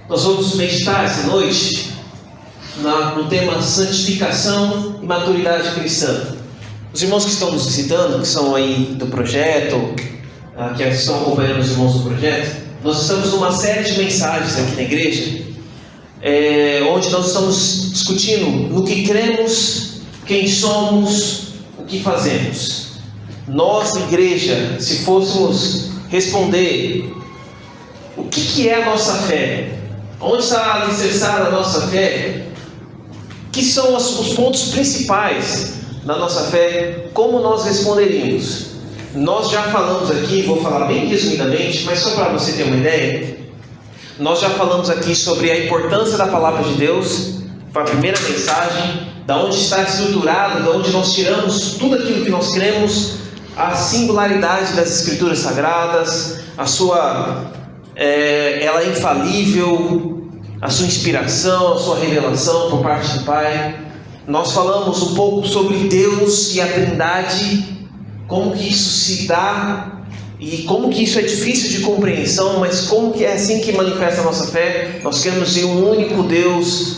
Nós vamos meditar essa noite no tema santificação e maturidade cristã. Os irmãos que estão nos visitando, que são aí do projeto, que estão acompanhando os irmãos do projeto, nós estamos numa série de mensagens aqui na igreja, onde nós estamos discutindo no que cremos, quem somos, o que fazemos. Nós, igreja, se fôssemos responder o que é a nossa fé, onde está alicerçada a nossa fé, que são os pontos principais da nossa fé, como nós responderíamos? Nós já falamos aqui, vou falar bem resumidamente, mas só para você ter uma ideia, nós já falamos aqui sobre a importância da palavra de Deus. Foi a primeira mensagem, da onde está estruturado, da onde nós tiramos tudo aquilo que nós cremos, a singularidade das Escrituras Sagradas, ela é infalível, a sua inspiração, a sua revelação por parte do Pai. Nós falamos um pouco sobre Deus e a Trindade, como que isso se dá e como que isso é difícil de compreensão, mas como que é assim que manifesta a nossa fé. Nós queremos em um único Deus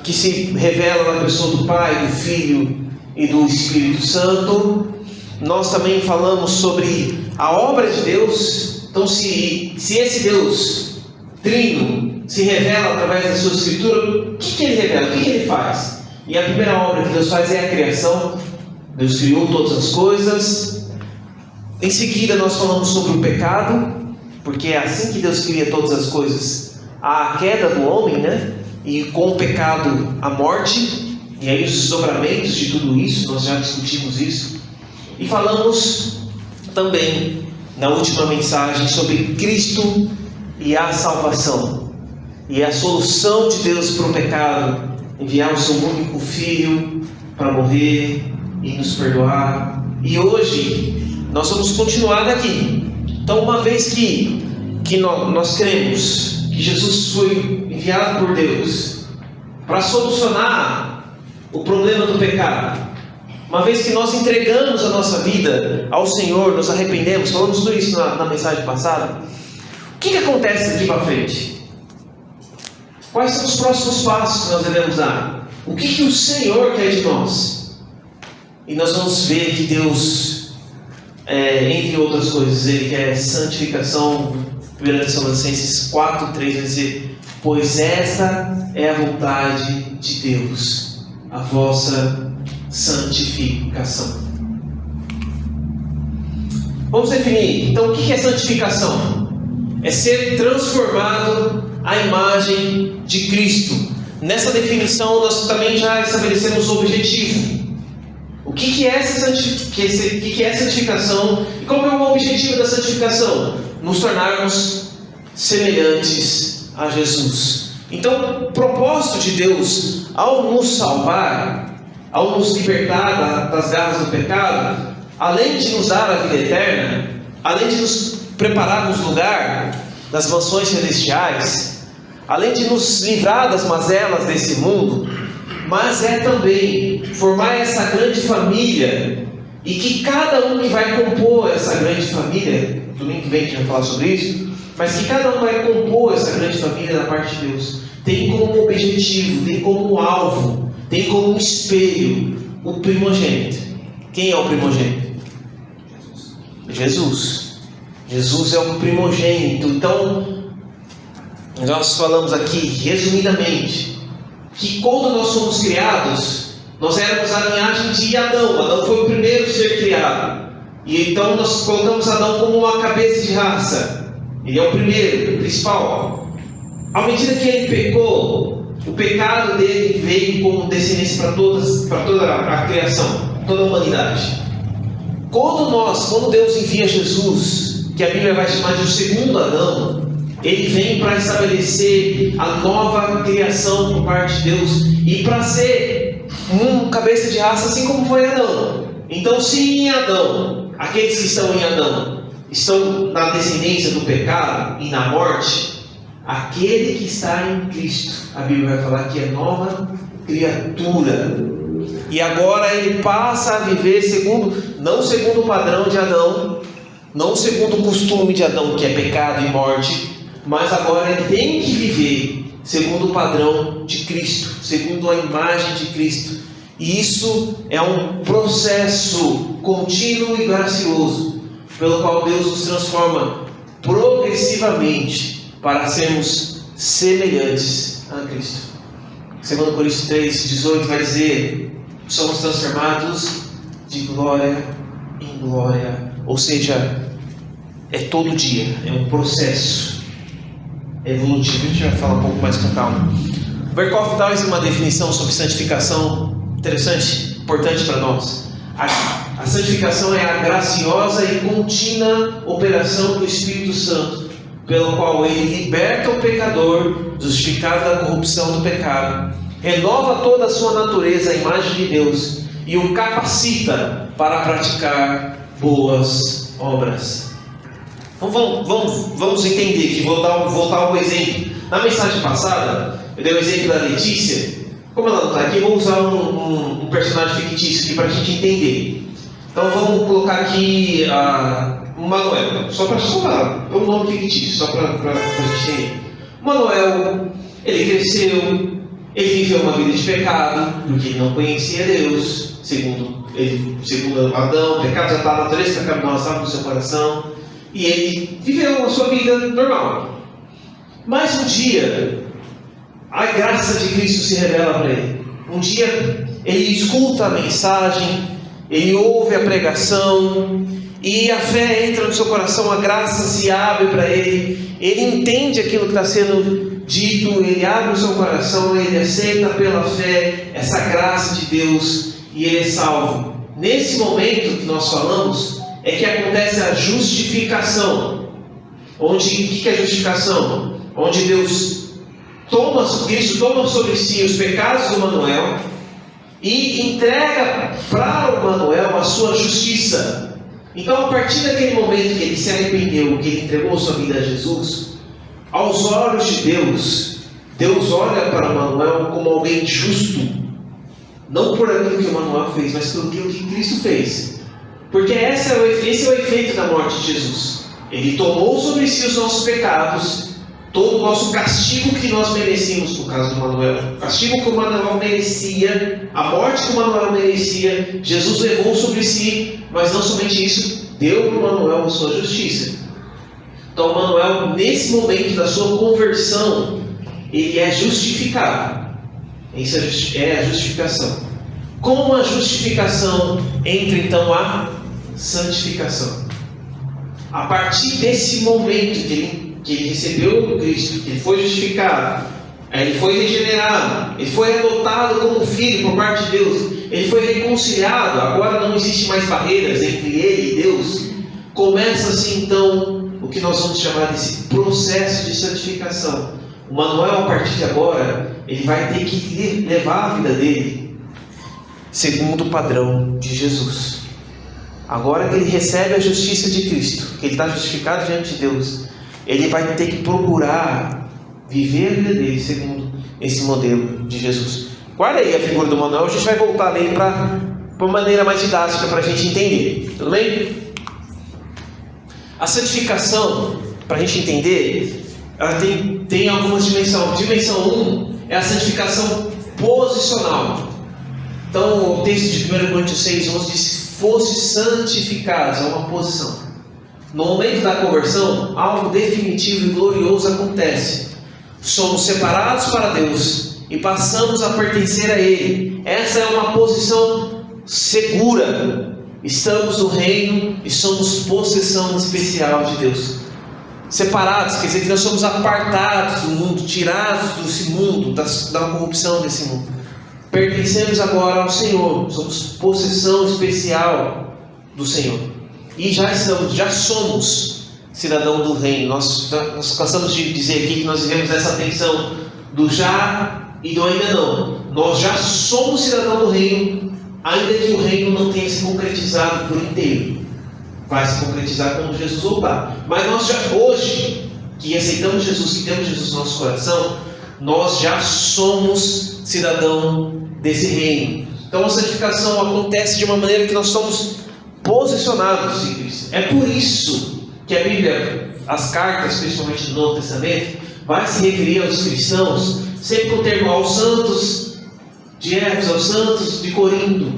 que se revela na pessoa do Pai, do Filho e do Espírito Santo. Nós também falamos sobre a obra de Deus. Então, se esse Deus trino se revela através da sua Escritura, o que ele revela? O que ele faz? E a primeira obra que Deus faz é a criação. Deus criou todas as coisas. Em seguida nós falamos sobre o pecado, porque é assim que Deus cria todas as coisas. Há a queda do homem, né? E com o pecado a morte, e aí os desdobramentos de tudo isso, nós já discutimos isso. E falamos também na última mensagem sobre Cristo e a salvação, e a solução de Deus para o pecado, enviar o seu único Filho para morrer e nos perdoar. E hoje nós vamos continuar daqui. Então, uma vez que nós cremos que Jesus foi enviado por Deus para solucionar o problema do pecado, uma vez que nós entregamos a nossa vida ao Senhor, nos arrependemos, falamos tudo isso na mensagem passada, o que acontece daqui para frente? Quais são os próximos passos que nós devemos dar? O que o Senhor quer de nós? E nós vamos ver que Deus, entre outras coisas, Ele quer santificação. 1 Tessalonicenses 4:3 vai dizer: pois esta é a vontade de Deus, a vossa santificação. Vamos definir então o que é santificação. É ser transformado à imagem de Cristo. Nessa definição nós também já estabelecemos o objetivo. O que é santificação e qual é o objetivo da santificação? Nos tornarmos semelhantes a Jesus. Então, o propósito de Deus ao nos salvar, ao nos libertar das garras do pecado, além de nos dar a vida eterna, além de nos preparar nos lugar das mansões celestiais, além de nos livrar das mazelas desse mundo, mas é também formar essa grande família, e que cada um que vai compor essa grande família, domingo que vem a gente vai falar sobre isso, mas que cada um vai compor essa grande família da parte de Deus, tem como objetivo, tem como alvo, tem como espelho o primogênito. Quem é o primogênito? Jesus. Jesus é o primogênito. Então, nós falamos aqui, resumidamente, que quando nós somos criados, nós éramos a linhagem de Adão. Adão foi o primeiro ser criado. E então nós colocamos Adão como uma cabeça de raça. Ele é o primeiro, o principal. À medida que ele pecou, o pecado dele veio como descendência para toda a criação, toda a humanidade. Quando Deus envia Jesus, que a Bíblia vai chamar de o segundo Adão, ele vem para estabelecer a nova criação por parte de Deus e para ser um cabeça de raça, assim como foi Adão. Então, se em Adão, aqueles que estão em Adão estão na descendência do pecado e na morte, aquele que está em Cristo, a Bíblia vai falar que é nova criatura. E agora ele passa a viver não segundo o padrão de Adão, não segundo o costume de Adão, que é pecado e morte, mas agora ele tem que viver segundo o padrão de Cristo, segundo a imagem de Cristo. E isso é um processo contínuo e gracioso, pelo qual Deus nos transforma progressivamente para sermos semelhantes a Cristo. 2 Coríntios 3:18 vai dizer: somos transformados de glória em glória. Ou seja, é todo dia, é um processo evolutivo. A gente vai falar um pouco mais com calma. Berkhoff traz uma definição sobre santificação interessante, importante para nós. A santificação é a graciosa e contínua operação do Espírito Santo, pelo qual ele liberta o pecador, justificado da corrupção do pecado, renova toda a sua natureza à imagem de Deus e o capacita para praticar boas obras. Então vamos entender que vou voltar ao exemplo. Na mensagem passada, eu dei o exemplo da Letícia. Como ela não está aqui, eu vou usar um personagem fictício aqui para a gente entender. Então vamos colocar aqui o Manuel, só para falar, é um nome fictício, só para a gente entender. O Manuel, ele cresceu, ele viveu uma vida de pecado, porque ele não conhecia Deus, segundo Adão, o pecado já está na natureza pecaminosa no seu coração, e ele viveu a sua vida normal. Mas um dia, a graça de Cristo se revela para ele. Um dia ele escuta a mensagem, ele ouve a pregação, e a fé entra no seu coração, a graça se abre para ele, ele entende aquilo que está sendo dito, ele abre o seu coração, ele aceita pela fé essa graça de Deus, e ele é salvo. Nesse momento que nós falamos, é que acontece a justificação. O que é a justificação? Onde Cristo toma sobre si os pecados do Manuel e entrega para o Manuel a sua justiça. Então, a partir daquele momento que ele se arrependeu, que ele entregou sua vida a Jesus, aos olhos de Deus, Deus olha para o Manuel como alguém justo, não por aquilo que o Manuel fez, mas pelo que Cristo fez. Porque esse é o efeito da morte de Jesus. Ele tomou sobre si os nossos pecados, todo o nosso castigo que nós merecíamos, no caso do Manuel, o castigo que o Manuel merecia, a morte que o Manuel merecia, Jesus levou sobre si, mas não somente isso, deu para o Manuel a sua justiça. Então, o Manuel, nesse momento da sua conversão, ele é justificado. Isso é a justificação. Com a justificação entra então a santificação. A partir desse momento que ele recebeu o Cristo, que ele foi justificado, ele foi regenerado, ele foi adotado como filho por parte de Deus, ele foi reconciliado, agora não existe mais barreiras entre ele e Deus. Começa-se então o que nós vamos chamar desse processo de santificação. O Manuel, a partir de agora, ele vai ter que levar a vida dele segundo o padrão de Jesus. Agora que ele recebe a justiça de Cristo, que ele está justificado diante de Deus, ele vai ter que procurar viver a vida dele segundo esse modelo de Jesus. Guarda aí a figura do Manuel, a gente vai voltar nele para uma maneira mais didática para a gente entender. Tudo bem? A santificação, para a gente entender, ela tem algumas dimensões. Dimensão 1 é a santificação posicional. Então o texto de 1 Coríntios 6:11 diz: fosse santificados, é uma posição. No momento da conversão, algo definitivo e glorioso acontece. Somos separados para Deus e passamos a pertencer a Ele. Essa é uma posição segura. Estamos no reino e somos possessão especial de Deus. Separados, quer dizer que nós somos apartados do mundo, tirados desse mundo, da corrupção desse mundo. Pertencemos agora ao Senhor, somos possessão especial do Senhor. E já somos cidadão do reino. Nós cansamos de dizer aqui que nós vivemos essa tensão do já e do ainda não. Nós já somos cidadão do reino, ainda que o reino não tenha se concretizado por inteiro. Vai se concretizar quando Jesus voltar. Mas nós já hoje, que aceitamos Jesus, que temos Jesus no nosso coração, nós já somos cidadão desse reino. Então a santificação acontece de uma maneira que nós somos posicionados em Cristo. É por isso que a Bíblia as cartas, principalmente do Novo Testamento, vai se referir aos cristãos, sempre com o termo aos santos de Éfeso, aos santos de Corinto,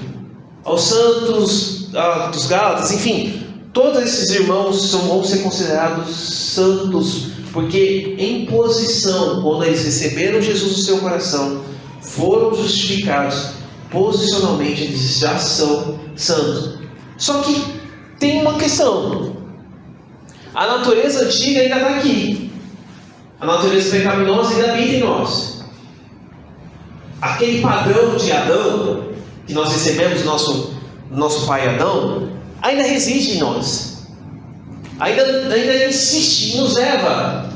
aos santos dos Gálatas, enfim, todos esses irmãos vão ser considerados santos, porque em posição, quando eles receberam Jesus no seu coração, foram justificados, posicionalmente eles já são santos. Só que tem uma questão: a natureza antiga ainda está aqui, a natureza pecaminosa ainda habita em nós. Aquele padrão de Adão que nós recebemos do nosso pai Adão ainda reside em nós, ainda insiste e nos leva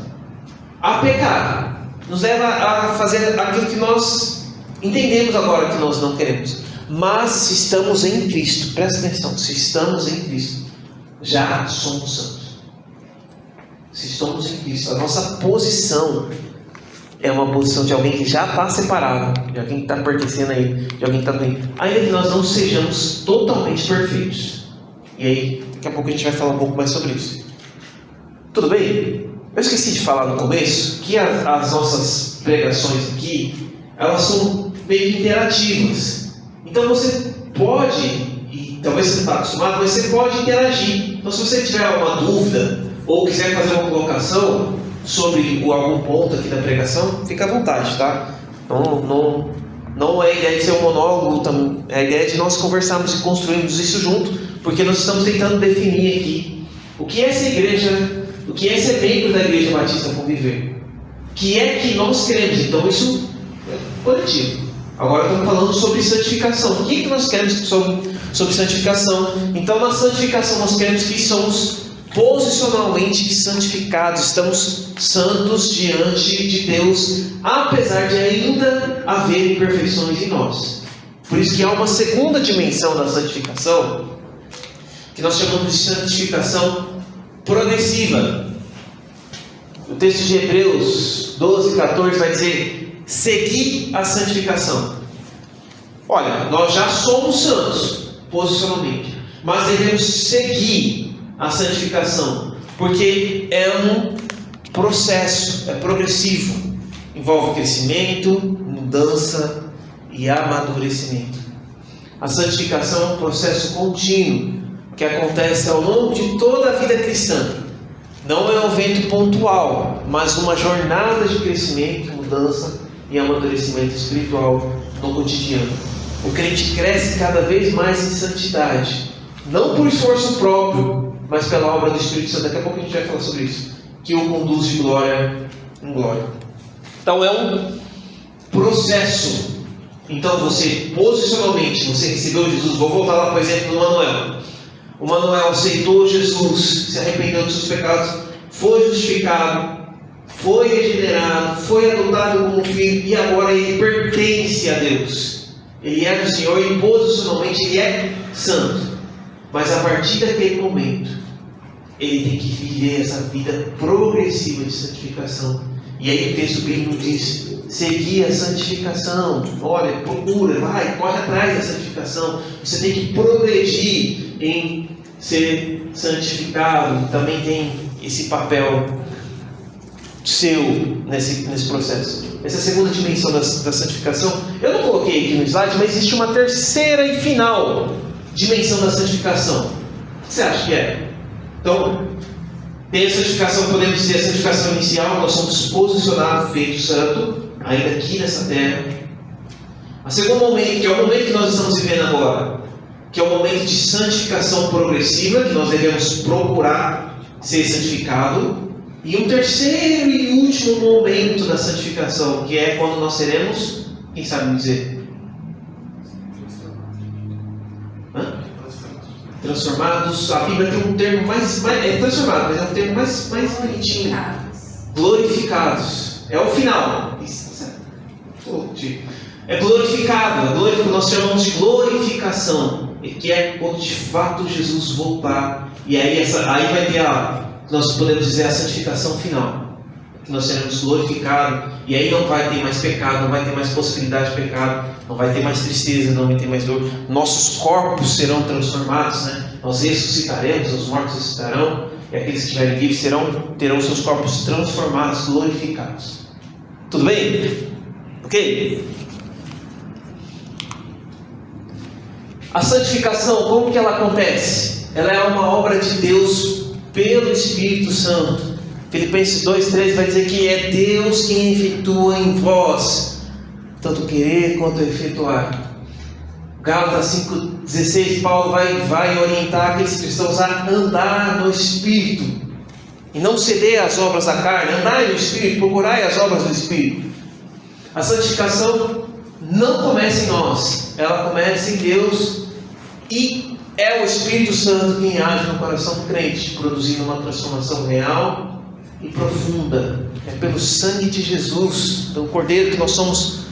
a pecar, nos leva a fazer aquilo que nós entendemos agora que nós não queremos. Mas se estamos em Cristo, presta atenção, se estamos em Cristo, já somos santos. Se estamos em Cristo, a nossa posição é uma posição de alguém que já está separado, de alguém que está pertencendo a Ele, de alguém que está bem, ainda que nós não sejamos totalmente perfeitos. E aí, daqui a pouco a gente vai falar um pouco mais sobre isso. Tudo bem? Eu esqueci de falar no começo que as nossas pregações aqui, elas são meio que interativas. Então você pode, e talvez você não está acostumado, mas você pode interagir. Então se você tiver alguma dúvida, ou quiser fazer uma colocação sobre algum ponto aqui da pregação, fica à vontade, tá? Não é a ideia de ser um monólogo, é a ideia de nós conversarmos e construirmos isso junto, porque nós estamos tentando definir aqui o que é essa igreja, o que é ser membro da Igreja Batista Conviver, o que é que nós queremos. Então isso é coletivo. Agora estamos falando sobre santificação. O que nós queremos sobre santificação? Então na santificação nós queremos que somos posicionalmente santificados, estamos santos diante de Deus, apesar de ainda haver imperfeições em nós. Por isso que há uma segunda dimensão da santificação, que nós chamamos de santificação progressiva. O texto de Hebreus 12, 14 vai dizer: seguir a santificação. Olha, nós já somos santos posicionalmente, mas devemos seguir a santificação, porque é um processo, é progressivo, envolve crescimento, mudança e amadurecimento. A santificação é um processo contínuo que acontece ao longo de toda a vida cristã. Não é um evento pontual, mas uma jornada de crescimento, mudança e amadurecimento espiritual no cotidiano. O crente cresce cada vez mais em santidade, não por esforço próprio, mas pela obra do Espírito Santo. Daqui a pouco a gente vai falar sobre isso, que o conduz de glória em glória. Então é um processo. Então você, posicionalmente, você recebeu Jesus. Vou voltar lá para o exemplo do Manuel. O Manuel aceitou Jesus, se arrependeu dos seus pecados, foi justificado, foi regenerado, foi adotado como filho, e agora ele pertence a Deus. Ele é do Senhor e posicionalmente ele é santo. Mas a partir daquele momento, ele tem que viver essa vida progressiva de santificação. E aí o texto bíblico diz: seguir a santificação. Olha, procura, vai, corre atrás da santificação. Você tem que progredir em ser santificado. Também tem esse papel seu nesse processo. Essa segunda dimensão da santificação, eu não coloquei aqui no slide, mas existe uma terceira e final dimensão da santificação. O que você acha que é? Então, tem a santificação, podemos dizer a santificação inicial, nós somos posicionados, feitos santo, ainda aqui nessa terra. O segundo momento, que é o momento que nós estamos vivendo agora, que é o momento de santificação progressiva, que nós devemos procurar ser santificado. E um terceiro e último momento da santificação, que é quando nós seremos, quem sabe me dizer? Transformados. A Bíblia tem um termo mais é transformado, mas é um termo mais bonitinho. Glorificados. É o final. É glorificado. Nós chamamos de glorificação, que é quando de fato Jesus voltar. E aí vai ter nós podemos dizer a santificação final, que nós seremos glorificados, e aí não vai ter mais pecado, não vai ter mais possibilidade de pecado, não vai ter mais tristeza, não vai ter mais dor. Nossos corpos serão transformados, né? Nós ressuscitaremos, os mortos ressuscitarão, e aqueles que estiverem vivos terão seus corpos transformados, glorificados. Tudo bem? Ok? A santificação, como que ela acontece? Ela é uma obra de Deus pelo Espírito Santo. Filipenses 2,13 vai dizer que é Deus quem efetua em vós, tanto querer quanto efetuar. Gálatas 5,16, Paulo vai orientar aqueles cristãos a andar no Espírito e não ceder às obras da carne. Andai no Espírito, procurai as obras do Espírito. A santificação não começa em nós, ela começa em Deus, e é o Espírito Santo quem age no coração do crente, produzindo uma transformação real e profunda. É pelo sangue de Jesus, pelo Cordeiro, que nós somos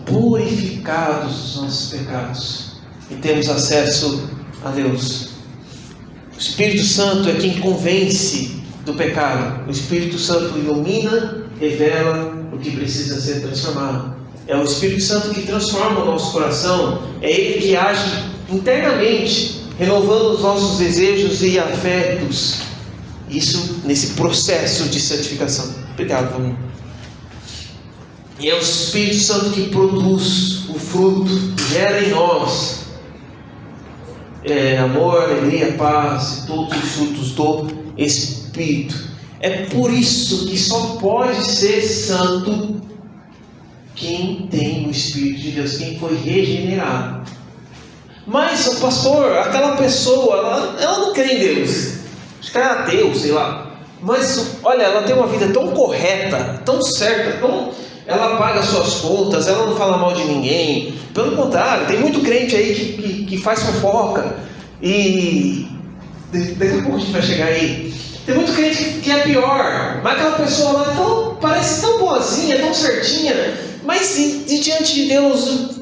purificados dos nossos pecados e temos acesso a Deus. O Espírito Santo é quem convence do pecado. O Espírito Santo ilumina, revela o que precisa ser transformado. É o Espírito Santo que transforma o nosso coração. É Ele que age internamente, renovando os nossos desejos e afetos. Isso nesse processo de santificação. Obrigado, Vamos. E é o Espírito Santo que produz o fruto, gera em nós amor, alegria, paz e todos os frutos do Espírito. É por isso que só pode ser santo quem tem o Espírito de Deus, quem foi regenerado. Mas, pastor, aquela pessoa, ela não crê em Deus, acho que é ateu, sei lá. Mas, olha, ela tem uma vida tão correta, tão certa, ela paga suas contas, ela não fala mal de ninguém. Pelo contrário, tem muito crente aí que faz fofoca. E daqui a pouco a gente vai chegar aí. Tem muito crente que é pior. Mas aquela pessoa lá parece tão boazinha, tão certinha. Mas e diante de Deus, o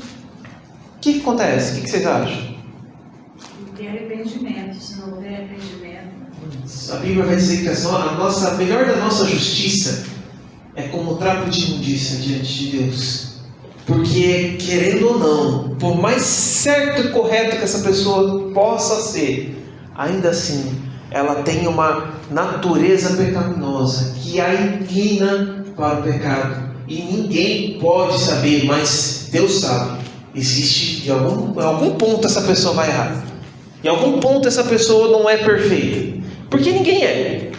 que acontece? O que vocês acham? Não tem arrependimento. Se não houver arrependimento, a Bíblia vai dizer que a melhor da nossa justiça é como trapo de imundícia diante de Deus. Porque, querendo ou não, por mais certo e correto que essa pessoa possa ser, ainda assim, ela tem uma natureza pecaminosa que a inclina para o pecado. E ninguém pode saber, mas Deus sabe. Existe, em algum ponto essa pessoa vai errar. Em algum ponto essa pessoa não é perfeita. Porque ninguém é.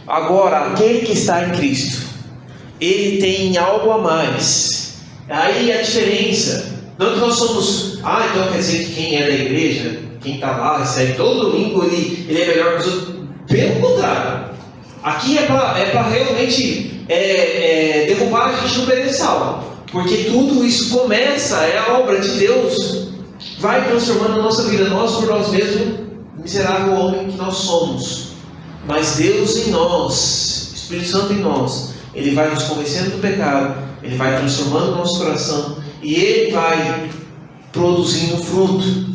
Agora, aquele que está em Cristo, ele tem algo a mais. Aí a diferença. Não que nós somos, então quer dizer que quem é da igreja, quem está lá, segue todo domingo, ele é melhor que os outros. Pelo contrário. Aqui é para realmente derrubar a gente no pedestal. Porque tudo isso começa, é a obra de Deus, vai transformando a nossa vida, nós por nós mesmos, miserável homem que nós somos. Mas Deus em nós, Espírito Santo em nós, Ele vai nos convencendo do pecado, Ele vai transformando o nosso coração e Ele vai produzindo fruto.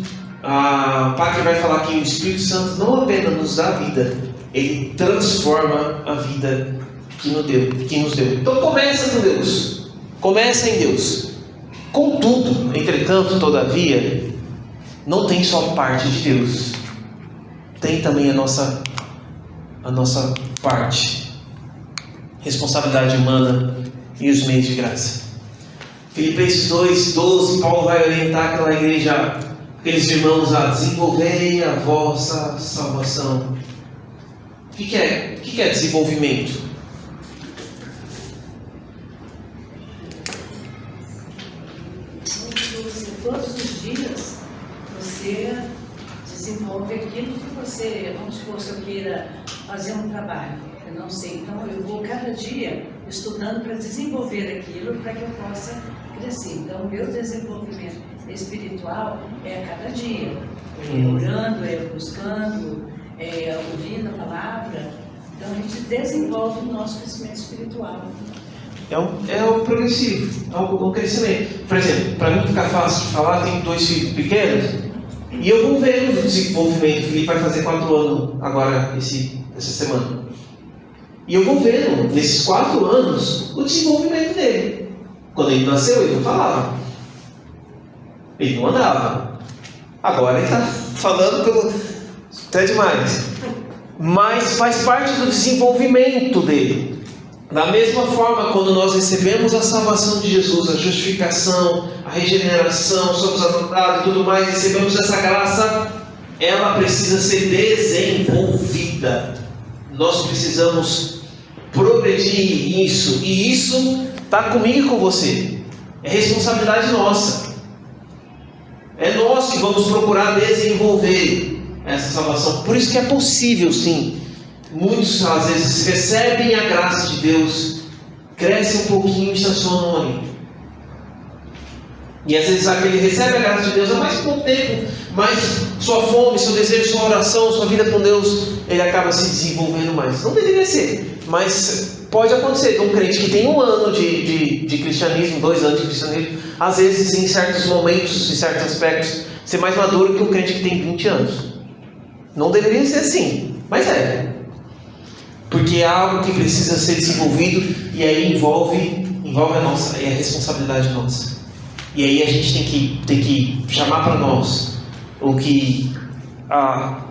A Pátria vai falar que o Espírito Santo não apenas nos dá vida, Ele transforma a vida que nos deu. Então começa com Deus, começa em Deus. Contudo, entretanto, todavia, não tem só parte de Deus, tem também a nossa parte, responsabilidade humana e os meios de graça. Filipenses 2,12, Paulo vai orientar aquela igreja, aqueles irmãos a desenvolverem a vossa salvação. O que é desenvolvimento? todos os dias você desenvolve aquilo que você, vamos supor, se eu queira fazer um trabalho, eu não sei, então eu vou cada dia estudando para desenvolver aquilo para que eu possa crescer. Então o meu desenvolvimento espiritual é a cada dia, orando, buscando, ouvindo a palavra. Então a gente desenvolve o nosso crescimento espiritual. É o progressivo, é o crescimento. Por exemplo, para mim ficar fácil de falar, tenho 2 filhos pequenos e eu vou vendo o desenvolvimento. O Felipe vai fazer 4 anos agora, essa semana. E eu vou vendo, nesses 4 anos, o desenvolvimento dele. Quando ele nasceu, ele não falava. Ele não andava. Agora ele está falando até demais. mas faz parte do desenvolvimento dele. Da mesma forma, quando nós recebemos a salvação de Jesus, a justificação, a regeneração, somos adotados e tudo mais, recebemos essa graça, ela precisa ser desenvolvida. Nós precisamos progredir nisso, e isso está comigo e com você. É responsabilidade nossa. É nós que vamos procurar desenvolver essa salvação. Por isso que é possível, sim. Muitos às vezes recebem a graça de Deus, crescem um pouquinho e estacionam ali. E às vezes aquele recebe a graça de Deus há mais pouco tempo, mas sua fome, seu desejo, sua oração, sua vida com Deus, ele acaba se desenvolvendo mais. Não deveria ser, mas pode acontecer. Um crente que tem 1 ano de cristianismo, 2 anos de cristianismo, às vezes em certos momentos, em certos aspectos, ser mais maduro que um crente que tem 20 anos. Não deveria ser assim, mas é. Porque é algo que precisa ser desenvolvido, e aí envolve a nossa, é a responsabilidade nossa. E aí a gente tem que chamar para nós o que a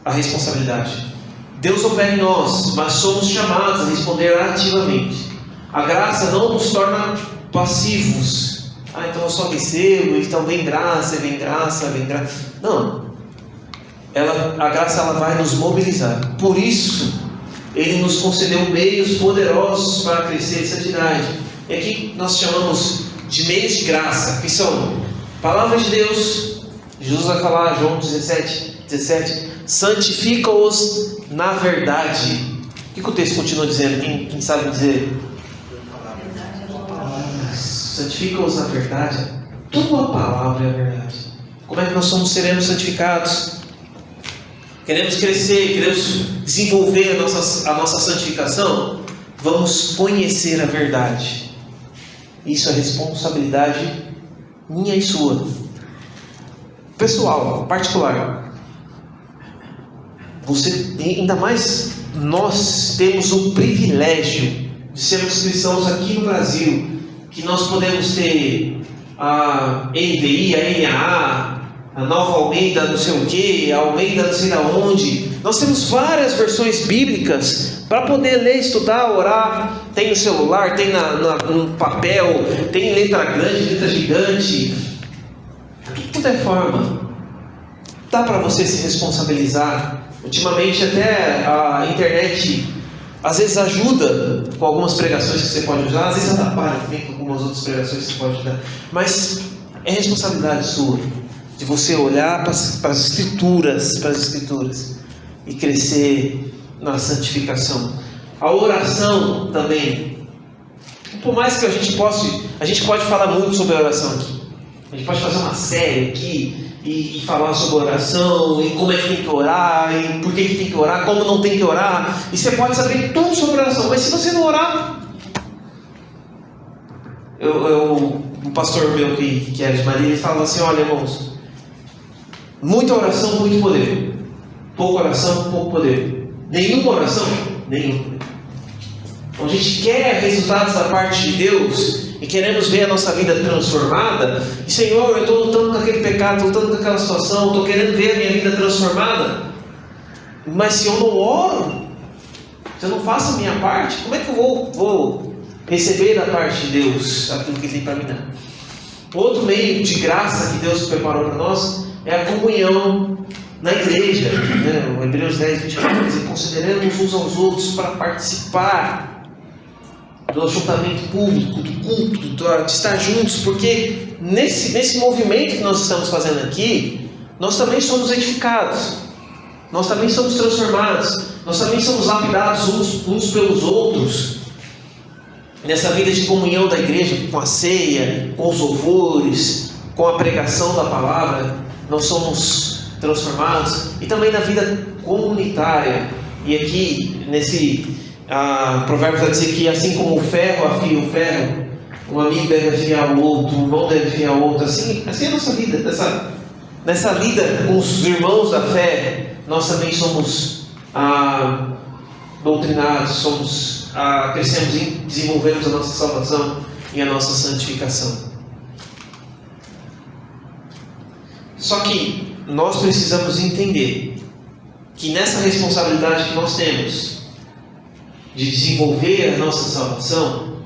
responsabilidade. Deus opera em nós, mas somos chamados a responder ativamente. A graça não nos torna passivos. Então eu só recebo, então vem graça, vem graça, vem graça. Não. A graça ela vai nos mobilizar. Por isso, Ele nos concedeu meios poderosos para crescer em santidade. E aqui nós chamamos de meios de graça, que são palavras de Deus. Jesus vai falar, João 17, santifica-os na verdade. O que o texto continua dizendo? Quem sabe dizer? Santifica-os na verdade. Tua palavra é a verdade. Como é que nós seremos santificados? Queremos crescer, queremos desenvolver a nossa santificação? Vamos conhecer a verdade. Isso é responsabilidade minha e sua. Pessoal, particular. Você, ainda mais nós temos o privilégio de sermos cristãos aqui no Brasil, que nós podemos ter a NVI, a NAA, a Nova Almeida não sei o que, a Almeida não sei da onde. Nós temos várias versões bíblicas para poder ler, estudar, orar. Tem no celular, tem no papel, tem em letra grande, letra gigante. De toda forma, dá para você se responsabilizar. Ultimamente até a internet às vezes ajuda com algumas pregações que você pode usar, às vezes atrapalha também com algumas outras pregações que você pode usar. Mas é responsabilidade sua de você olhar para as escrituras e crescer na santificação. A oração também. Por mais que a gente pode falar muito sobre a oração aqui. A gente pode fazer uma série aqui e falar sobre oração, e como é que tem que orar, e por que tem que orar, como não tem que orar. E você pode saber tudo sobre oração, mas se você não orar... Um pastor meu que era de Maria, ele falava assim: olha, irmãos, muita oração, muito poder. Pouca oração, pouco poder. Nenhuma oração, nenhum poder. Então a gente quer resultados da parte de Deus e queremos ver a nossa vida transformada. E Senhor, eu estou lutando com aquele pecado, estou lutando com aquela situação, estou querendo ver a minha vida transformada. Mas se eu não oro, se eu não faço a minha parte, como é que eu vou receber da parte de Deus aquilo que Ele tem para mim dar? Outro meio de graça que Deus preparou para nós é a comunhão na igreja, né? O Hebreus 10, 24 diz: consideremos uns aos outros para participar do ajuntamento público, do culto, de estar juntos, porque nesse movimento que nós estamos fazendo aqui, nós também somos edificados, nós também somos transformados, nós também somos lapidados uns pelos outros, nessa vida de comunhão da igreja, com a ceia, com os louvores, com a pregação da palavra, nós somos transformados, e também na vida comunitária. E aqui nesse provérbio vai dizer que assim como o ferro afia o ferro, um amigo deve afiar o outro, um irmão deve afiar o outro. Assim é a nossa vida, nessa lida com os irmãos da fé, nós também somos doutrinados, crescemos e desenvolvemos a nossa salvação e a nossa santificação. Só que nós precisamos entender que nessa responsabilidade que nós temos de desenvolver a nossa salvação,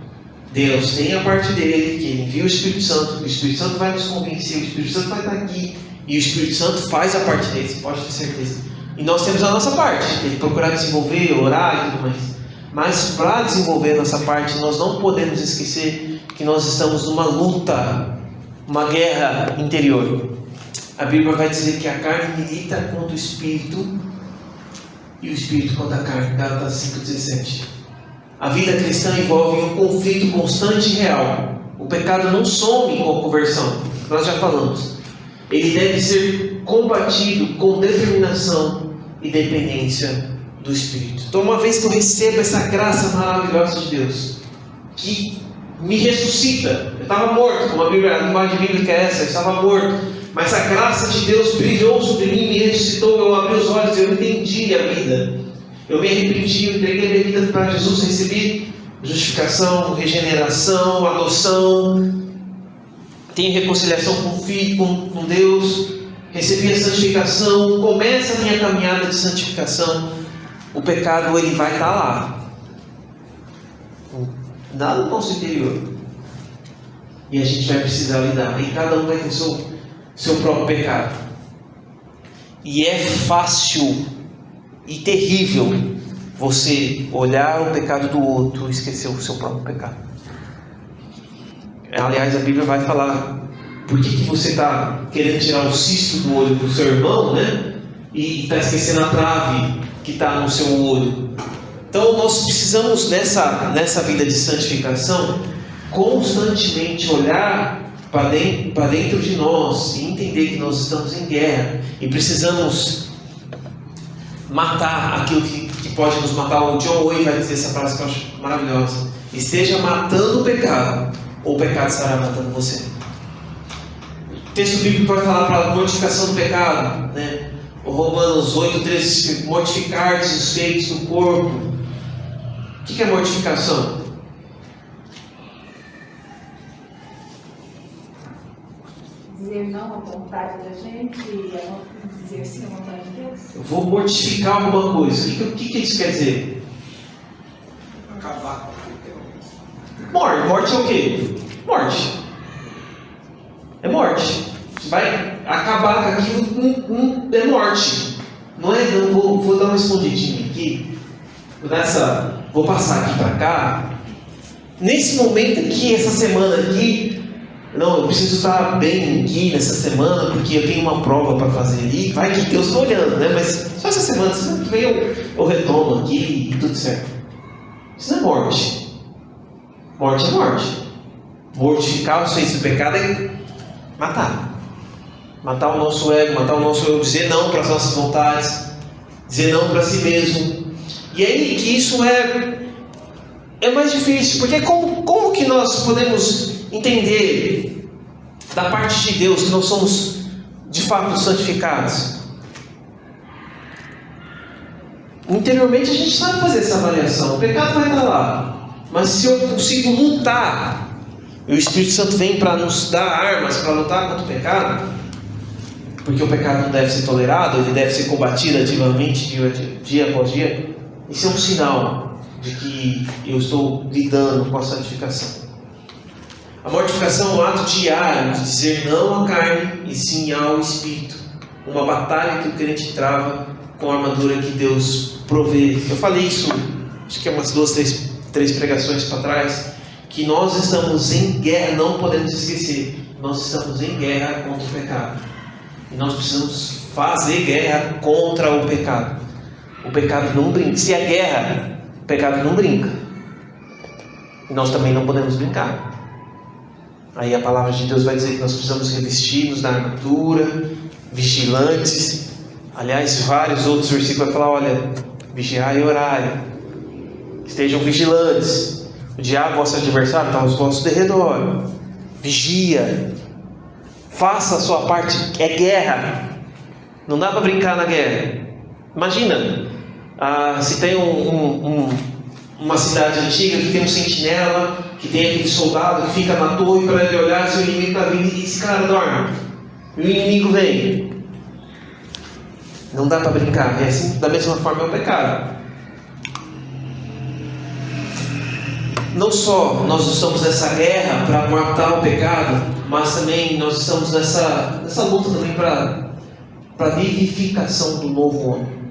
Deus tem a parte dele, que Ele envia o Espírito Santo vai nos convencer, o Espírito Santo vai estar aqui, e o Espírito Santo faz a parte dele, você pode ter certeza. E nós temos a nossa parte, tem que procurar desenvolver, orar e tudo mais. Mas para desenvolver a nossa parte, nós não podemos esquecer que nós estamos numa luta, uma guerra interior. A Bíblia vai dizer que a carne milita contra o Espírito e o Espírito contra a carne. Gálatas 5,17. A vida cristã envolve um conflito constante e real. O pecado não some com a conversão, nós já falamos. Ele deve ser combatido com determinação e dependência do Espírito. Então, uma vez que eu recebo essa graça maravilhosa de Deus, que me ressuscita, eu estava morto, como a linguagem bíblica é essa, eu estava morto, mas a graça de Deus brilhou sobre mim, me ressuscitou, eu abri os olhos, eu entendi a vida, eu me arrependi, eu entreguei minha vida para Jesus, recebi justificação, regeneração, adoção, tenho reconciliação com o Filho, com Deus, recebi a santificação, começa a minha caminhada de santificação. O pecado, ele vai estar lá, lá no nosso interior, e a gente vai precisar lidar, e cada um vai ter seu próprio pecado. E é fácil e terrível você olhar o pecado do outro e esquecer o seu próprio pecado. Aliás, a Bíblia vai falar por que você está querendo tirar o cisto do olho do seu irmão, né? E está esquecendo a trave que está no seu olho. Então nós precisamos nessa vida de santificação constantemente olhar para dentro de nós e entender que nós estamos em guerra e precisamos matar aquilo que pode nos matar. O John Owen vai dizer essa frase que eu acho maravilhosa: esteja matando o pecado, ou o pecado estará matando você. O texto bíblico vai falar para a mortificação do pecado, né? O Romanos 8,13: mortificar os feitos do corpo. O que é mortificação? Dizer não à vontade da gente e dizer sim à vontade de Deus? Eu vou mortificar alguma coisa. O que isso quer dizer? Acabar. Morte. Morte é o quê? Morte. É morte. Vai acabar com aquilo, é morte. Não é? Não vou dar uma escondidinha aqui. Vou passar aqui para cá. Nesse momento aqui, essa semana aqui, não, eu preciso estar bem aqui nessa semana, porque eu tenho uma prova para fazer ali. Vai que Deus está olhando, né? Mas só essa semana que vem eu retomo aqui e tudo certo. Isso não é morte. Morte é morte. Mortificar os feitos do pecado é matar. Matar o nosso ego, matar o nosso eu, dizer não para as nossas vontades, dizer não para si mesmo. E aí que isso é mais difícil, porque como que nós podemos entender da parte de Deus que nós somos de fato santificados? Interiormente a gente sabe fazer essa avaliação. O pecado vai estar lá, mas se eu consigo lutar, e o Espírito Santo vem para nos dar armas para lutar contra o pecado, porque o pecado não deve ser tolerado, ele deve ser combatido ativamente dia após dia. Isso é um sinal de que eu estou lidando com a santificação. A mortificação é um ato diário de dizer não à carne e sim ao Espírito. Uma batalha que o crente trava com a armadura que Deus provê. Eu falei isso, acho que é umas 2, 3 pregações para trás, que nós estamos em guerra, não podemos esquecer, nós estamos em guerra contra o pecado. E nós precisamos fazer guerra contra o pecado. O pecado não brinca. Se é guerra, o pecado não brinca. E nós também não podemos brincar. Aí a palavra de Deus vai dizer que nós precisamos revestir-nos da armadura, vigilantes. Aliás, vários outros versículos vai falar: olha, vigiai e orai, estejam vigilantes. O diabo, vosso adversário, está aos vossos derredor. Vigia, faça a sua parte. É guerra, não dá para brincar na guerra. Imagina, se tem uma cidade antiga que tem um sentinela, que tem aquele soldado que fica na torre para ele olhar se o inimigo está vindo, e esse cara dorme, e o inimigo vem. Não dá para brincar. É assim, da mesma forma é o pecado. Não só nós estamos nessa guerra para matar o pecado, mas também nós estamos nessa luta também para a vivificação do novo homem.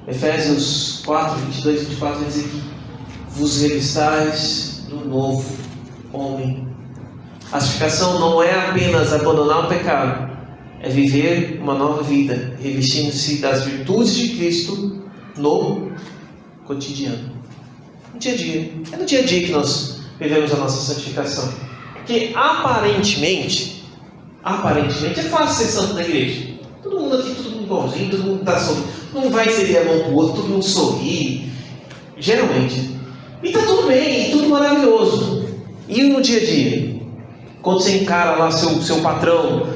Efésios 4, 22 e 24 vai dizer que vos revistais do novo homem. A santificação não é apenas abandonar o pecado, é viver uma nova vida, revestindo-se das virtudes de Cristo no cotidiano. No dia a dia. É no dia a dia que nós vivemos a nossa santificação. Porque aparentemente é fácil ser santo na igreja. Todo mundo aqui, todo mundo igualzinho, todo mundo está sorrindo. Não vai ceder a mão para o outro, todo mundo sorri. Geralmente. E está tudo bem, tudo maravilhoso. E no dia a dia? Quando você encara lá seu patrão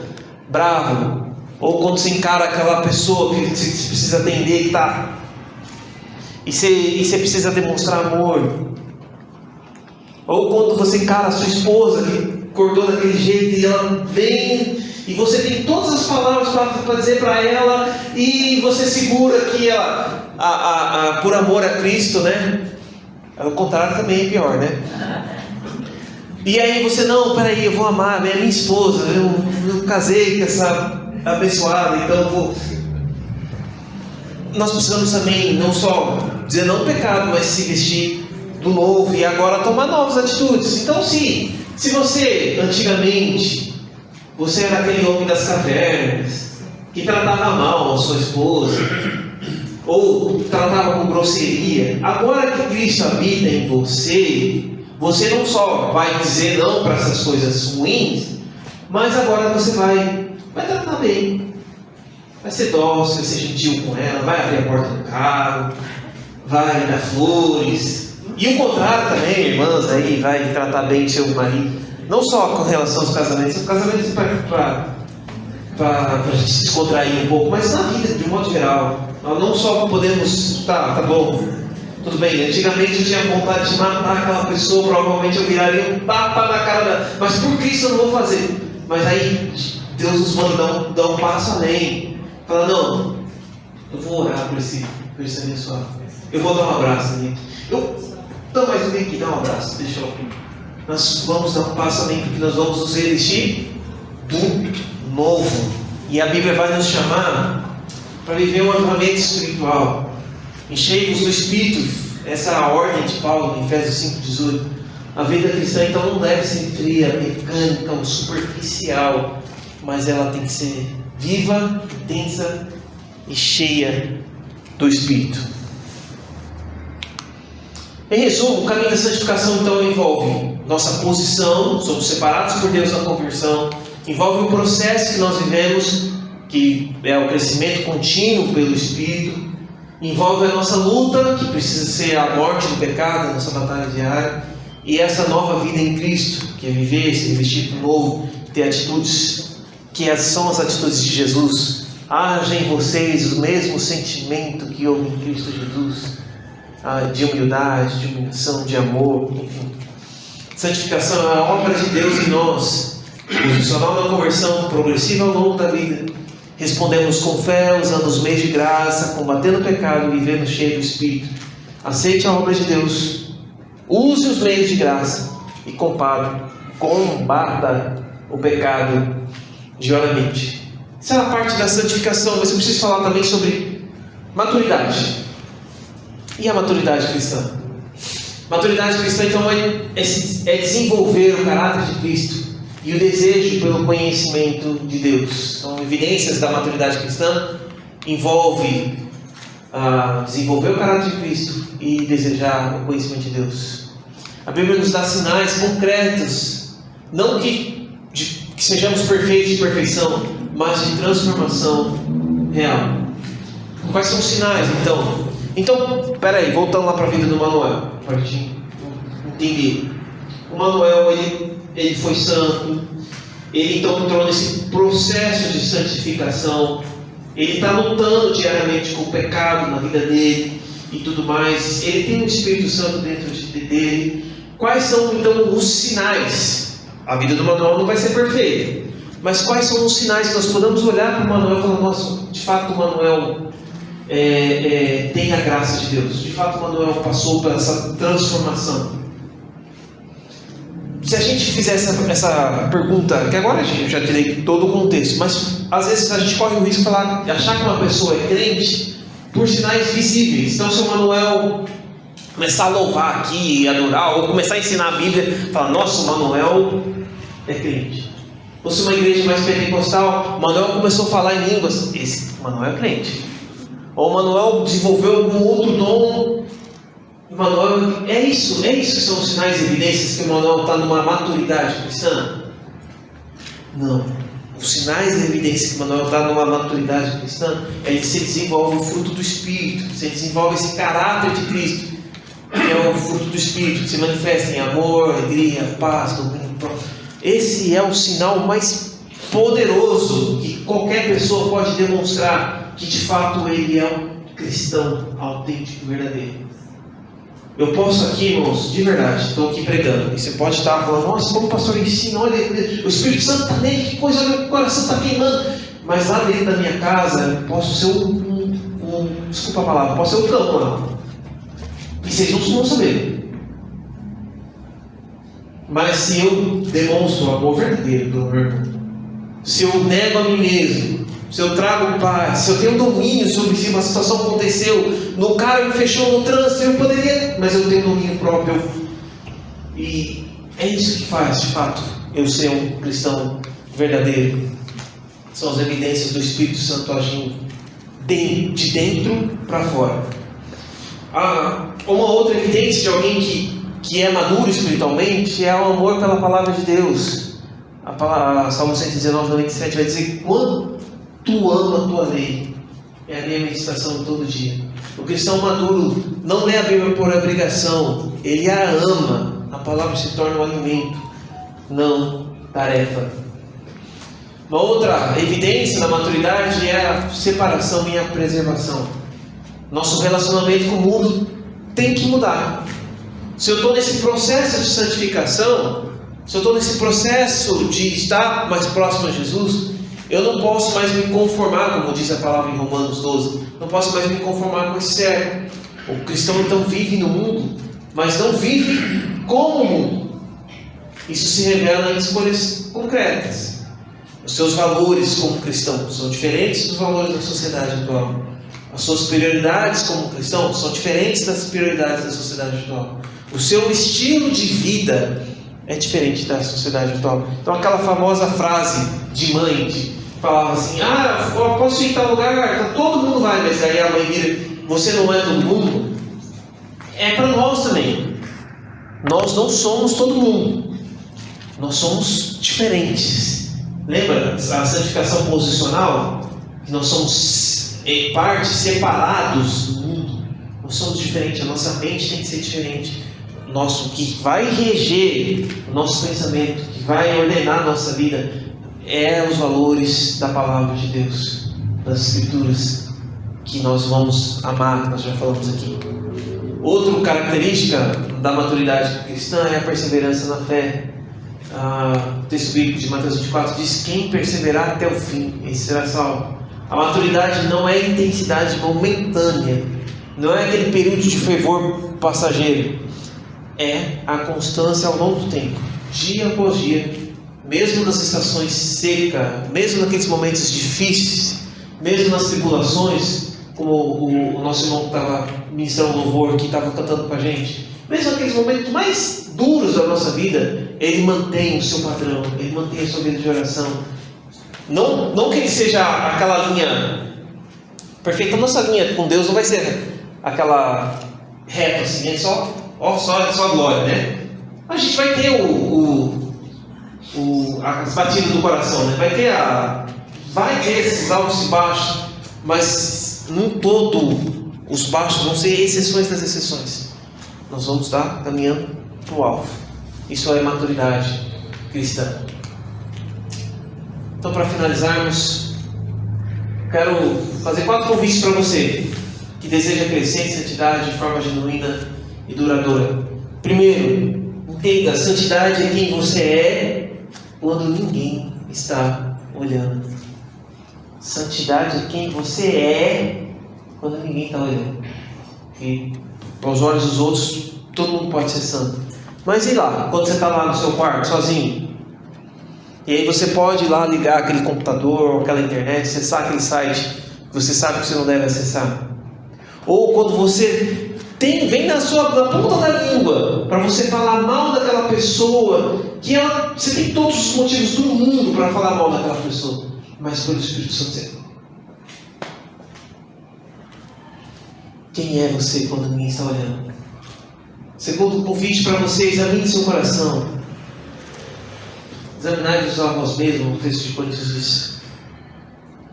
bravo, ou quando você encara aquela pessoa que você precisa atender, que está... E você precisa demonstrar amor. Ou quando você encara a sua esposa que acordou daquele jeito e ela vem e você tem todas as palavras para dizer para ela e você segura que ela, por amor a Cristo, né? O contrário também é pior, né? E aí você, não, peraí, eu vou amar, é minha esposa, eu casei com essa abençoada, então eu vou... Nós precisamos também não só dizer não pecado, mas se vestir do novo e agora tomar novas atitudes. Então se você antigamente você era aquele homem das cavernas que tratava mal a sua esposa ou tratava com grosseria, agora que Cristo habita em você não só vai dizer não para essas coisas ruins, mas agora você vai tratar bem. Vai ser dócil, vai ser gentil com ela, vai abrir a porta do carro, vai dar flores. E o contrário também, irmãs, aí vai tratar bem seu marido. Não só com relação aos casamentos, o casamento para a gente se descontrair um pouco, mas na vida de um modo geral. Nós não só podemos, tá bom, tudo bem, antigamente eu tinha vontade de matar aquela pessoa, provavelmente eu viraria um tapa na cara dela, mas por Cristo eu não vou fazer. Mas aí Deus nos manda dar um passo além. Fala, não, eu vou orar por esse abençoado. Eu vou dar um abraço nele. Não, mas eu tenho que dar um abraço. Deixa eu... Nós vamos dar um passo além, porque nós vamos nos revestir do novo. E a Bíblia vai nos chamar para viver um avivamento espiritual. Enchei-vos do Espírito. Essa é a ordem de Paulo em Efésios 5,18. A vida cristã então não deve ser fria, mecânica ou superficial, mas ela tem que ser viva, intensa e cheia do Espírito. Em resumo, o caminho da santificação então envolve nossa posição, somos separados por Deus na conversão, envolve o processo que nós vivemos, que é o crescimento contínuo pelo Espírito, envolve a nossa luta, que precisa ser a morte do pecado, a nossa batalha diária, e essa nova vida em Cristo, que é viver, se revestir do novo, ter atitudes que são as atitudes de Jesus. Haja em vocês o mesmo sentimento que houve em Cristo Jesus, de humildade, de humilhação, de amor, enfim. Santificação é a obra de Deus em nós, posicional na conversão progressiva ao longo da vida. Respondemos com fé, usando os meios de graça, combatendo o pecado, vivendo cheio do Espírito. Aceite a obra de Deus, use os meios de graça e combata o pecado diariamente. Essa é a parte da santificação, mas eu preciso falar também sobre maturidade. E a maturidade cristã? Maturidade cristã então é desenvolver o caráter de Cristo e o desejo pelo conhecimento de Deus. Então, evidências da maturidade cristã envolve desenvolver o caráter de Cristo e desejar o conhecimento de Deus. A Bíblia nos dá sinais concretos, não que sejamos perfeitos de perfeição, mas de transformação real. Quais são os sinais então? Então, peraí, voltando lá para a vida do Manuel, para a gente entender. O Manuel, ele foi santo, ele então entrou nesse processo de santificação, ele está lutando diariamente com o pecado na vida dele e tudo mais, ele tem o Espírito Santo dentro dele. Quais são então os sinais? A vida do Manuel não vai ser perfeita, mas quais são os sinais que nós podemos olhar para o Manuel e falar, nossa, de fato o Manuel tem a graça de Deus. De fato, Manuel passou por essa transformação. Se a gente fizesse essa pergunta, que agora eu já tirei todo o contexto, mas às vezes a gente corre o risco de achar que uma pessoa é crente por sinais visíveis. Então, se o Manuel começar a louvar aqui e adorar, ou começar a ensinar a Bíblia, falar, nossa, o Manuel é crente. Ou se uma igreja mais pentecostal, o Manuel começou a falar em línguas, esse Manuel é crente. Ou o Manuel desenvolveu algum outro dom. Manuel, é isso que são os sinais e evidências que o Manuel está numa maturidade cristã? Não. Os sinais e evidências que o Manuel está numa maturidade cristã é que se desenvolve o fruto do Espírito, você desenvolve esse caráter de Cristo, que é o fruto do Espírito, que se manifesta em amor, alegria, paz, domínio próprio. Esse é o sinal mais poderoso que qualquer pessoa pode demonstrar que de fato ele é um cristão autêntico e verdadeiro. Eu posso aqui, irmãos, de verdade, estou aqui pregando, e você pode estar falando, nossa, como o pastor ensina, olha, o Espírito Santo está nele, que coisa, meu coração está queimando. Mas lá dentro da minha casa, eu posso ser desculpa a palavra, posso ser um campo lá. E vocês não vão saber. Mas se eu demonstro o amor verdadeiro do meu irmão, se eu nego a mim mesmo, se eu trago paz, se eu tenho domínio sobre si, uma situação aconteceu, no cara me fechou no trânsito, eu poderia, mas eu tenho domínio próprio. E é isso que faz, de fato, eu ser um cristão verdadeiro. São as evidências do Espírito Santo agindo de dentro para fora. Uma outra evidência de alguém que é maduro espiritualmente é o amor pela palavra de Deus. A Salmo 119, 97 vai dizer, quando tu ama a tua lei, é a minha meditação todo dia. O cristão maduro não lê a Bíblia por obrigação, ele a ama. A palavra se torna um alimento, não tarefa. Uma outra evidência da maturidade é a separação e a preservação. Nosso relacionamento com o mundo tem que mudar. Se eu estou nesse processo de santificação, se eu estou nesse processo de estar mais próximo a Jesus, eu não posso mais me conformar, como diz a palavra em Romanos 12, não posso mais me conformar com esse servo. O cristão então vive no mundo, mas não vive como o mundo. Isso se revela em escolhas concretas. Os seus valores como cristão são diferentes dos valores da sociedade atual. As suas prioridades como cristão são diferentes das prioridades da sociedade atual. O seu estilo de vida é diferente da sociedade atual. Então aquela famosa frase de mãe que falava assim, eu posso ir em tal lugar, todo mundo vai, mas aí a mãe vira, você não é todo mundo? É para nós também. Nós não somos todo mundo. Nós somos diferentes. Lembra a santificação posicional? Que nós somos partes separados do mundo. Nós somos diferentes, a nossa mente tem que ser diferente. O que vai reger o nosso pensamento, que vai ordenar a nossa vida, é os valores da palavra de Deus, das Escrituras, que nós vamos amar, que nós já falamos aqui. Outra característica da maturidade cristã é a perseverança na fé. O texto bíblico de Mateus 24 diz, quem perseverar até o fim, esse será salvo. A maturidade não é intensidade momentânea, não é aquele período de fervor passageiro, é a constância ao longo do tempo, dia após dia, mesmo nas estações secas, mesmo naqueles momentos difíceis, mesmo nas tribulações, como o nosso irmão que estava ministrando louvor, que estava cantando com a gente, mesmo naqueles momentos mais duros da nossa vida, ele mantém o seu padrão, ele mantém a sua vida de oração. Não que ele seja aquela linha perfeita. A nossa linha com Deus não vai ser aquela reta assim, é só glória, né? A gente vai ter as batidas do coração, né? Vai ter esses altos e baixos, mas num todo os baixos vão ser exceções das exceções. Nós vamos estar caminhando para o alvo. Isso é maturidade cristã. Então, para finalizarmos, quero fazer 4 convites para você que deseja crescer em santidade de forma genuína e duradoura. Primeiro, entenda, santidade é quem você é quando ninguém está olhando. Santidade é quem você é quando ninguém está olhando. E aos olhos dos outros, todo mundo pode ser santo. Mas e lá, quando você está lá no seu quarto, sozinho? E aí você pode ir lá ligar aquele computador ou aquela internet, acessar aquele site que você sabe que você não deve acessar. Ou quando você vem na ponta da língua para você falar mal daquela pessoa, que você tem todos os motivos do mundo para falar mal daquela pessoa, mas pelo Espírito Santo você não. Quem é você quando ninguém está olhando? Segundo convite para você, examine seu coração. Examinai-vos a vós mesmos, o texto de Coríntios diz.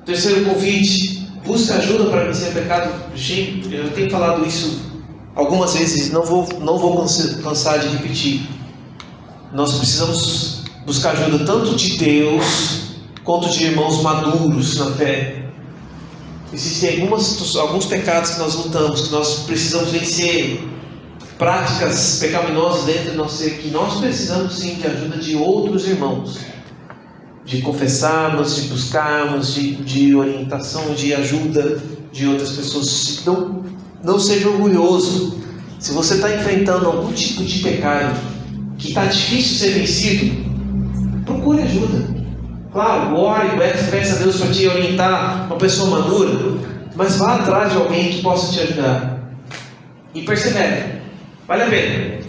Terceiro convite, busca ajuda para vencer o pecado. Gente, eu tenho falado isso algumas vezes, não vou cansar de repetir. Nós precisamos buscar ajuda tanto de Deus, quanto de irmãos maduros na fé. Existem alguns pecados que nós lutamos, que nós precisamos vencer. Práticas pecaminosas dentro de nós, que nós precisamos sim de ajuda de outros irmãos, de confessarmos, de buscarmos, de orientação, de ajuda de outras pessoas. Não seja orgulhoso. Se você está enfrentando algum tipo de pecado que está difícil ser vencido, procure ajuda. Claro, ore, peça a Deus para te orientar, uma pessoa madura, mas vá atrás de alguém que possa te ajudar e persevere. Vale a pena.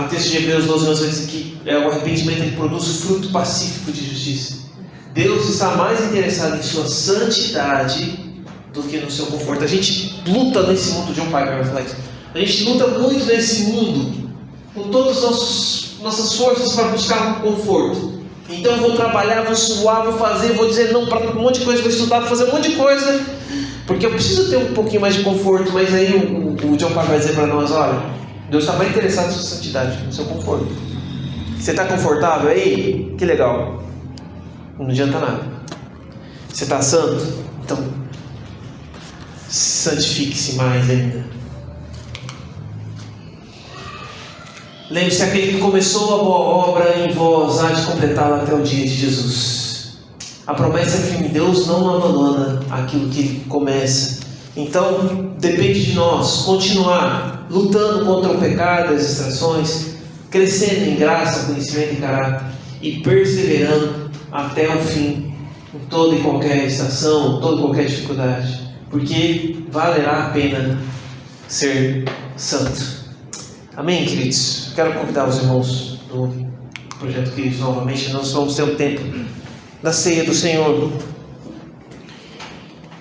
O texto de Hebreus 12, 11 diz que o arrependimento ele produz o fruto pacífico de justiça. Deus está mais interessado em sua santidade do que no seu conforto. A gente luta nesse mundo, John Piper vai falar isso. A gente luta muito nesse mundo, com todas as nossas forças para buscar um conforto. Então eu vou trabalhar, vou suar, vou fazer, vou dizer não para um monte de coisa, vou estudar, vou fazer um monte de coisa, porque eu preciso ter um pouquinho mais de conforto. Mas aí o John Piper vai dizer para nós: olha, Deus está mais interessado na sua santidade, no seu conforto. Você está confortável aí? Que legal. Não adianta nada. Você está santo? Então santifique-se mais ainda. Lembre-se, aquele que começou a boa obra em vós há de completá-la até o dia de Jesus. A promessa é firme. Deus não abandona aquilo que Ele começa. Então depende de nós continuar lutando contra o pecado, as distrações, crescendo em graça, conhecimento e caráter, e perseverando até o fim, em toda e qualquer estação, toda e qualquer dificuldade, porque valerá a pena ser santo. Amém, queridos? Quero convidar os irmãos do Projeto Queridos novamente. Nós vamos ter um tempo da ceia do Senhor.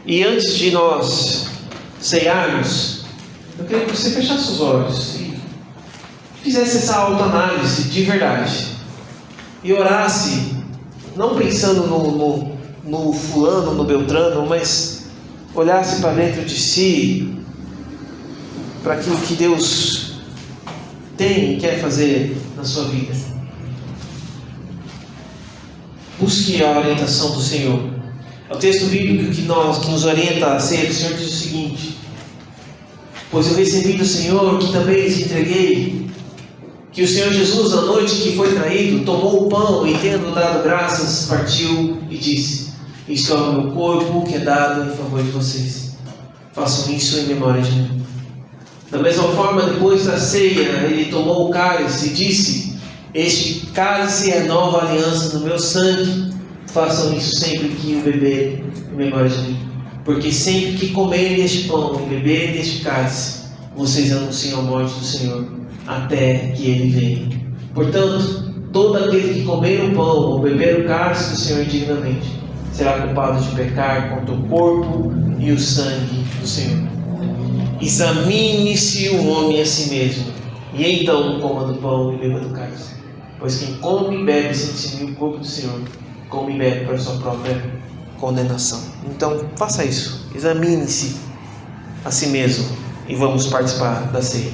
E antes de nós ceiarmos, eu queria que você fechasse os olhos e fizesse essa autoanálise de verdade. E orasse, não pensando no fulano, no beltrano, mas olhasse para dentro de si, para aquilo que Deus tem e quer fazer na sua vida. Busque a orientação do Senhor. O texto bíblico que nos orienta a ceia do Senhor diz o seguinte: pois eu recebi do Senhor que também lhes entreguei, que o Senhor Jesus, na noite que foi traído, tomou o pão e, tendo dado graças, partiu e disse: isto é o meu corpo que é dado em favor de vocês. Façam isso em memória de mim. Da mesma forma, depois da ceia, ele tomou o cálice e disse: este cálice é a nova aliança no meu sangue. Façam isso sempre que o beberem em memória de mim. Porque sempre que comerem este pão e beberem deste cálice, vocês anunciam a morte do Senhor até que Ele venha. Portanto, todo aquele que comer o pão ou beber o cálice do Senhor indignamente será culpado de pecar contra o corpo e o sangue do Senhor. Examine-se o homem a si mesmo, e então coma do pão e beba do cálice. Pois quem come e bebe sem discernir o corpo do Senhor, come e bebe para sua própria condenação. Então faça isso, examine-se a si mesmo e vamos participar da ceia.